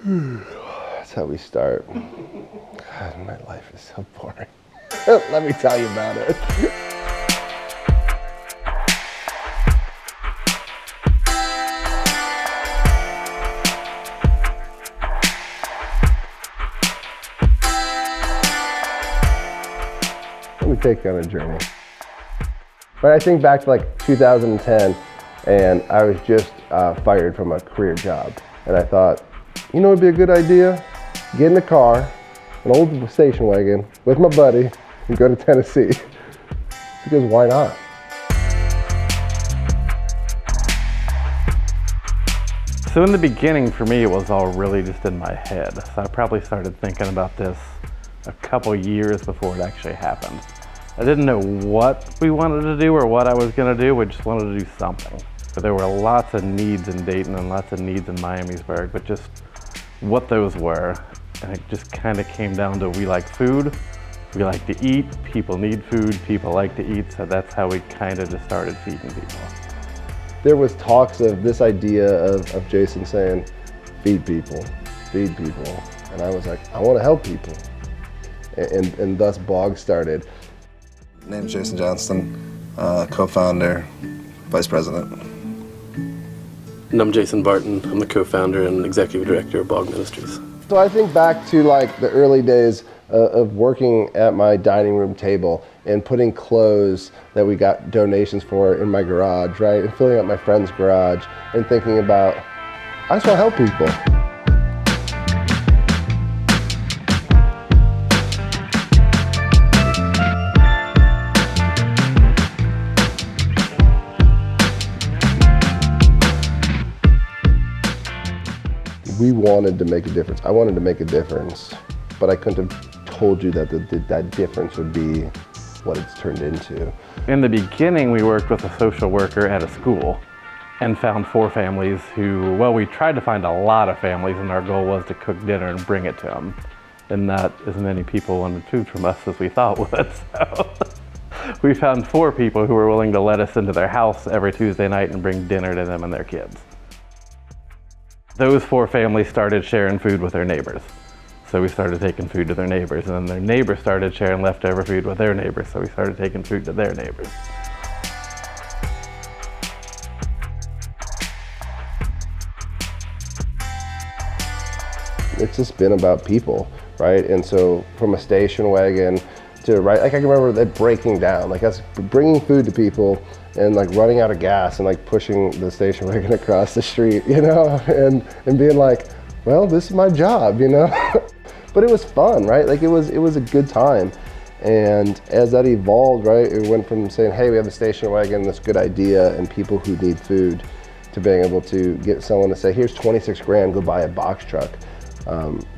That's how we start. God, my life is so boring. Let me tell you about it. Let me take you on a journey. But I think back to like 2010, and I was just fired from a career job. And I thought, you know, it'd be a good idea, get in the car, an old station wagon, with my buddy, and go to Tennessee. Because why not? So in the beginning, for me, it was all really just in my head. So I probably started thinking about this a couple years before it actually happened. I didn't know what we wanted to do or what I was going to do. We just wanted to do something. But there were lots of needs in Dayton and lots of needs in Miamisburg, but just what those were. And it just kind of came down to we like food, we like to eat, people need food, people like to eat, so that's how we kind of just started feeding people. There was talks of this idea of Jason saying, feed people. And I was like, I want to help people. And thus BOGG started. My name's Jason Johnston, co-founder, vice president. And I'm Jason Barton. I'm the co-founder and executive director of BOGG Ministries. So I think back to like the early days of working at my dining room table and putting clothes that we got donations for in my garage, right? And filling up my friend's garage and thinking about, I just want to help people. We wanted to make a difference. I wanted to make a difference, but I couldn't have told you that that difference would be what it's turned into. In the beginning, we worked with a social worker at a school and found 4 families who, well, we tried to find a lot of families, and our goal was to cook dinner and bring it to them. And not as many people wanted food from us as we thought would. So we found 4 people who were willing to let us into their house every Tuesday night and bring dinner to them and their kids. Those 4 families started sharing food with their neighbors. So we started taking food to their neighbors, and then their neighbors started sharing leftover food with their neighbors, so we started taking food to their neighbors. It's just been about people, right? And so from a station wagon to, right, like I can remember that breaking down, like us bringing food to people and like running out of gas and like pushing the station wagon across the street, you know, and being like, well, this is my job, you know? But it was fun, right? Like it was a good time. And as that evolved, right, it went from saying, hey, we have a station wagon, this good idea, and people who need food, to being able to get someone to say, here's 26 grand, go buy a box truck.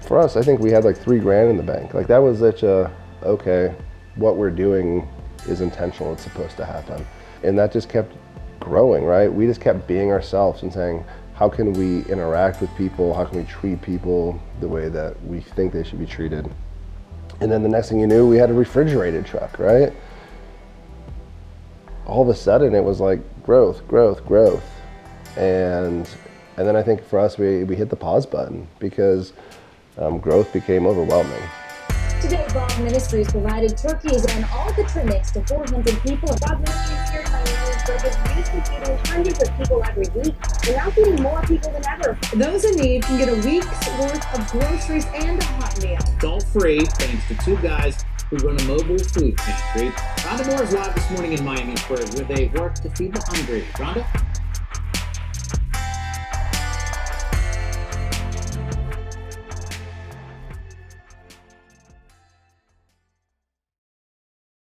For us, I think we had like 3 grand in the bank. Like that was such a, okay, what we're doing is intentional, it's supposed to happen. And that just kept growing, right? We just kept being ourselves and saying, how can we interact with people? How can we treat people the way that we think they should be treated? And then the next thing you knew, we had a refrigerated truck, right? All of a sudden it was like growth. And then I think for us, we hit the pause button because growth became overwhelming. Today, BOGG Ministries provided turkeys and all the trimmings to 400 people. BOGG Ministries here in Miamisburg is reaching feeding hundreds of people every week. We're now feeding more people than ever. Those in need can get a week's worth of groceries and a hot meal. It's all free thanks to 2 guys who run a mobile food pantry. Rhonda Moore is live this morning in Miamisburg where they work to feed the hungry. Rhonda?